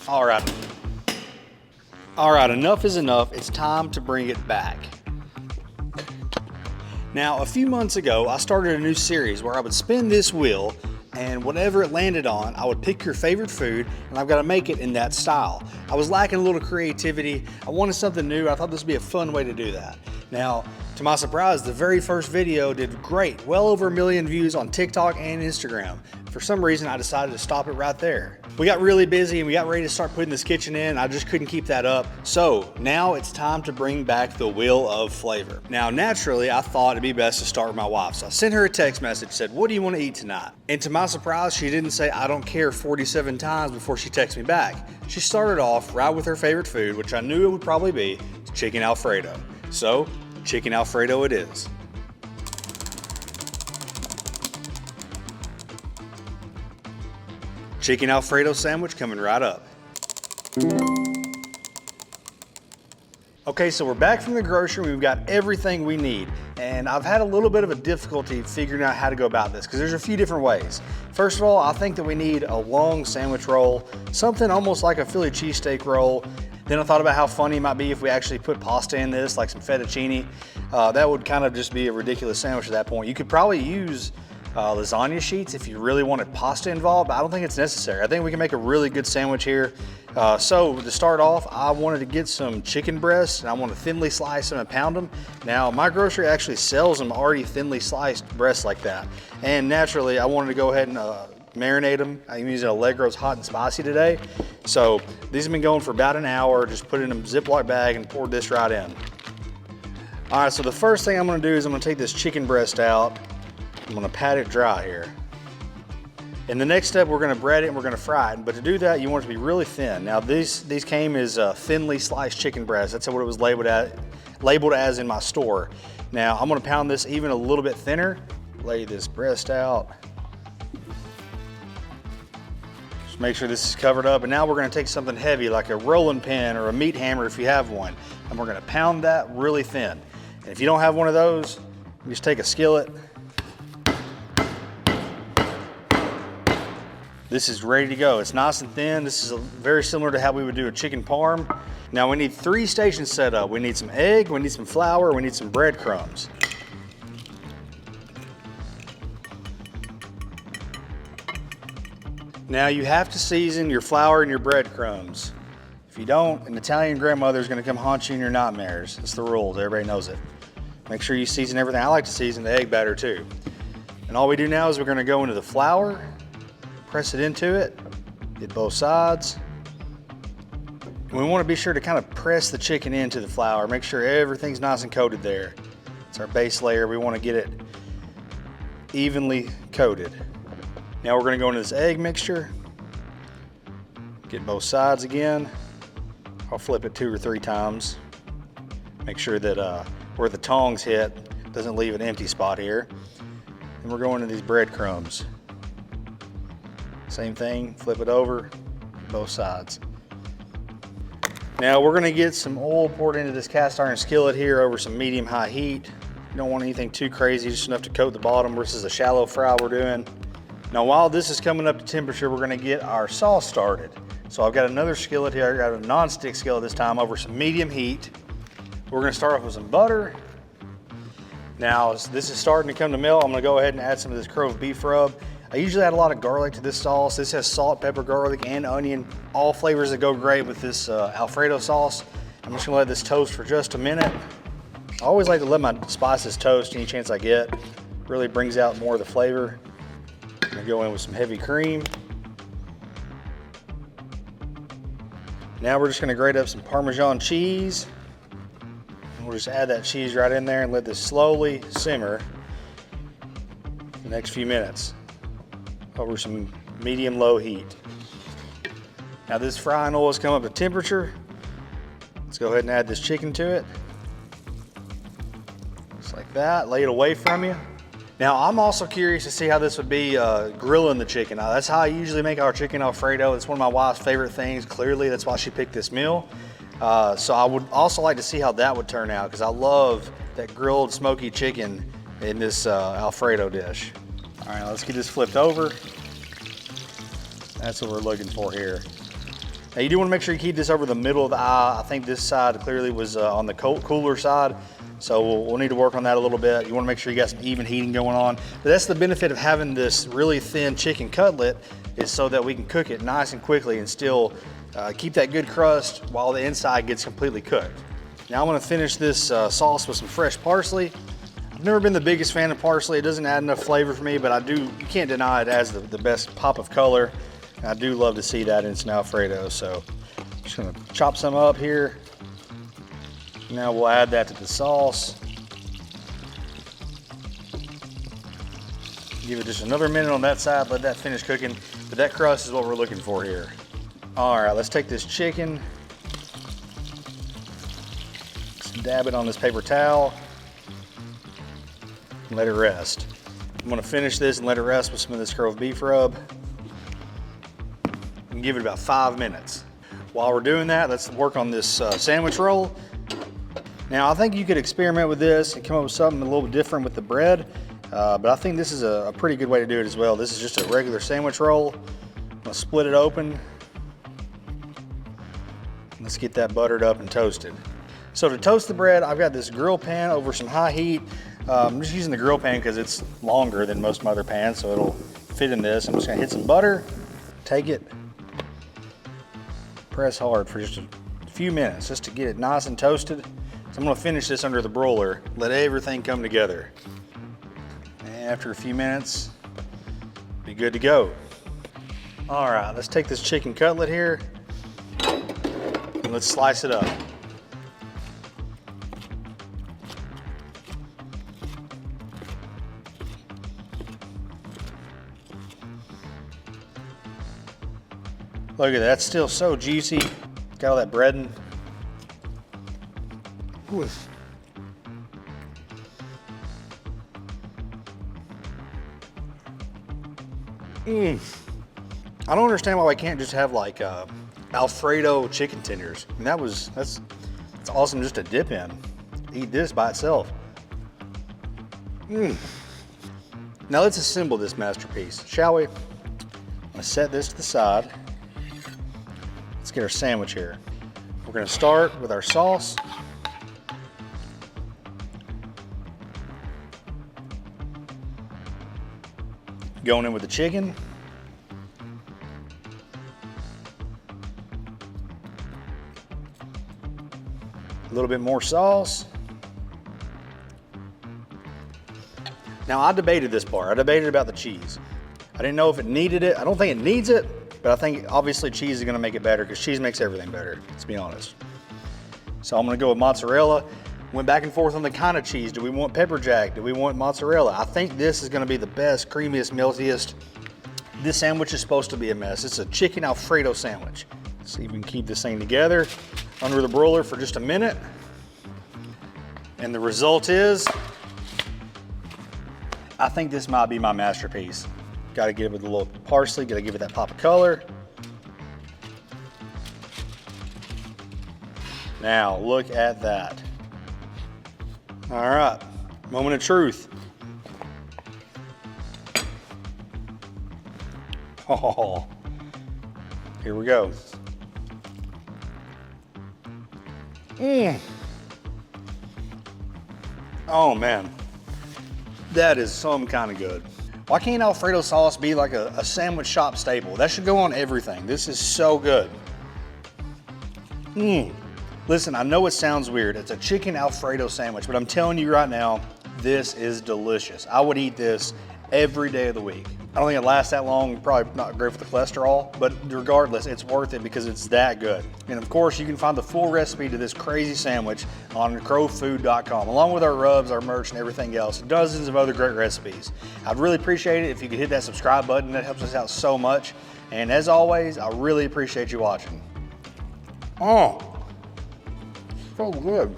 All right. All right, enough is enough. It's time to bring it back. Now, a few months ago, I started a new series where I would spin this wheel, and whatever it landed on, I would pick your favorite food, and I've got to make it in that style. I was lacking a little creativity. I wanted something new. I thought this would be a fun way to do that. Now, to my surprise, the very first video did great, well over 1 million views on TikTok and Instagram. For some reason, I decided to stop it right there. We got really busy and we got ready to start putting this kitchen in. I just couldn't keep that up. So now it's time to bring back the wheel of flavor. Now, naturally, I thought it'd be best to start with my wife. So I sent her a text message, said, "What do you want to eat tonight?" And to my surprise, she didn't say "I don't care" 47 times before she texted me back. She started off right with her favorite food, which I knew it would probably be chicken Alfredo. So chicken Alfredo it is. Chicken Alfredo sandwich coming right up. Okay, so we're back from the grocery. We've got everything we need. And I've had a little bit of a difficulty figuring out how to go about this because there's a few different ways. First of all, I think that we need a long sandwich roll, something almost like a Philly cheesesteak roll. Then I thought about how funny it might be if we actually put pasta in this, like some fettuccine. That would kind of just be a ridiculous sandwich at that point. You could probably use lasagna sheets if you really wanted pasta involved, but I don't think it's necessary. I think we can make a really good sandwich here. So to start off, I wanted to get some chicken breasts and I want to thinly slice them and pound them. Now, my grocery actually sells them already thinly sliced breasts like that. And naturally, I wanted to go ahead and marinate them. I'm using Allegro's Hot and Spicy today. So these have been going for about an hour. Just put it in a Ziploc bag and poured this right in. All right, so the first thing I'm gonna do is I'm gonna take this chicken breast out. I'm gonna pat it dry here. And the next step, we're gonna bread it and we're gonna fry it. But to do that, you want it to be really thin. Now these came as thinly sliced chicken breast. That's what it was labeled as in my store. Now I'm gonna pound this even a little bit thinner. Lay this breast out. Just make sure this is covered up. And now we're gonna take something heavy like a rolling pin or a meat hammer if you have one. And we're gonna pound that really thin. And if you don't have one of those, you just take a skillet. This is ready to go. It's nice and thin. This is very similar to how we would do a chicken parm. Now we need 3 stations set up. We need some egg, we need some flour, we need some breadcrumbs. Now you have to season your flour and your breadcrumbs. If you don't, an Italian grandmother is gonna come haunt you in your nightmares. It's the rules, everybody knows it. Make sure you season everything. I like to season the egg batter too. And all we do now is we're gonna go into the flour, press it into it, get both sides. And we want to be sure to kind of press the chicken into the flour, make sure everything's nice and coated there. It's our base layer. We want to get it evenly coated. Now we're going to go into this egg mixture, get both sides again. I'll flip it 2 or 3 times. Make sure that where the tongs hit doesn't leave an empty spot here. And we're going to these breadcrumbs. Same thing, flip it over, both sides. Now we're gonna get some oil poured into this cast iron skillet here over some medium-high heat. You don't want anything too crazy, just enough to coat the bottom. This is a shallow fry we're doing. Now while this is coming up to temperature, we're gonna get our sauce started. So I've got another skillet here. I got a non-stick skillet this time over some medium heat. We're gonna start off with some butter. Now as this is starting to come to melt, I'm gonna go ahead and add some of this Grove beef rub. I usually add a lot of garlic to this sauce. This has salt, pepper, garlic, and onion. All flavors that go great with this Alfredo sauce. I'm just gonna let this toast for just a minute. I always like to let my spices toast any chance I get. Really brings out more of the flavor. I'm gonna go in with some heavy cream. Now we're just gonna grate up some Parmesan cheese. And we'll just add that cheese right in there and let this slowly simmer for the next few minutes over some medium-low heat. Now this frying oil has come up to temperature. Let's go ahead and add this chicken to it. Just like that, lay it away from you. Now I'm also curious to see how this would be grilling the chicken. Now, that's how I usually make our chicken Alfredo. It's one of my wife's favorite things. Clearly, that's why she picked this meal. So I would also like to see how that would turn out because I love that grilled smoky chicken in this Alfredo dish. All right, let's get this flipped over. That's what we're looking for here. Now you do want to make sure you keep this over the middle of the eye. I think this side clearly was on the cooler side, so we'll need to work on that a little bit. You want to make sure you got some even heating going on. But that's the benefit of having this really thin chicken cutlet, is so that we can cook it nice and quickly and still keep that good crust while the inside gets completely cooked. Now I'm going to finish this sauce with some fresh parsley. I've never been the biggest fan of parsley. It doesn't add enough flavor for me, but you can't deny it adds the best pop of color. I do love to see that in some Alfredo, so I'm just gonna chop some up here. Now we'll add that to the sauce. Give it just another minute on that side, let that finish cooking, but that crust is what we're looking for here. All right, let's take this chicken, just dab it on this paper towel, and let it rest. I'm gonna finish this and let it rest with some of this curled beef rub. And give it about 5 minutes. While we're doing that, let's work on this sandwich roll. Now I think you could experiment with this and come up with something a little bit different with the bread, but I think this is a pretty good way to do it as well. This is just a regular sandwich roll. I'm gonna split it open. Let's get that buttered up and toasted. So to toast the bread, I've got this grill pan over some high heat. I'm just using the grill pan because it's longer than most of my other pans, so it'll fit in this. I'm just gonna hit some butter, take it, press hard for just a few minutes just to get it nice and toasted. So I'm gonna finish this under the broiler, let everything come together. And after a few minutes, be good to go. All right, let's take this chicken cutlet here and let's slice it up. Look at that, it's still so juicy. Got all that breading. Ooh. I don't understand why we can't just have like Alfredo chicken tenders. I mean, that's awesome just to dip in. Eat this by itself. Now let's assemble this masterpiece, shall we? I'm gonna set this to the side. Let's get our sandwich here. We're gonna start with our sauce. Going in with the chicken. A little bit more sauce. Now I debated this part. I debated about the cheese. I didn't know if it needed it. I don't think it needs it, but I think obviously cheese is gonna make it better because cheese makes everything better, let's be honest. So I'm gonna go with mozzarella. Went back and forth on the kind of cheese. Do we want pepper jack? Do we want mozzarella? I think this is gonna be the best, creamiest, meltiest. This sandwich is supposed to be a mess. It's a chicken Alfredo sandwich. Let's see if we can keep this thing together under the broiler for just a minute. And the result is, I think this might be my masterpiece. Gotta give it a little parsley, gotta give it that pop of color. Now, look at that. All right, moment of truth. Oh, here we go. Oh man, that is some kind of good. Why can't Alfredo sauce be like a sandwich shop staple? That should go on everything. This is so good. Listen, I know it sounds weird. It's a chicken Alfredo sandwich, but I'm telling you right now, this is delicious. I would eat this every day of the week. I don't think it lasts that long, probably not great for the cholesterol, but regardless, it's worth it because it's that good. And of course, you can find the full recipe to this crazy sandwich on crowfood.com, along with our rubs, our merch, and everything else, dozens of other great recipes. I'd really appreciate it if you could hit that subscribe button. That helps us out so much. And as always, I really appreciate you watching. Oh, so good.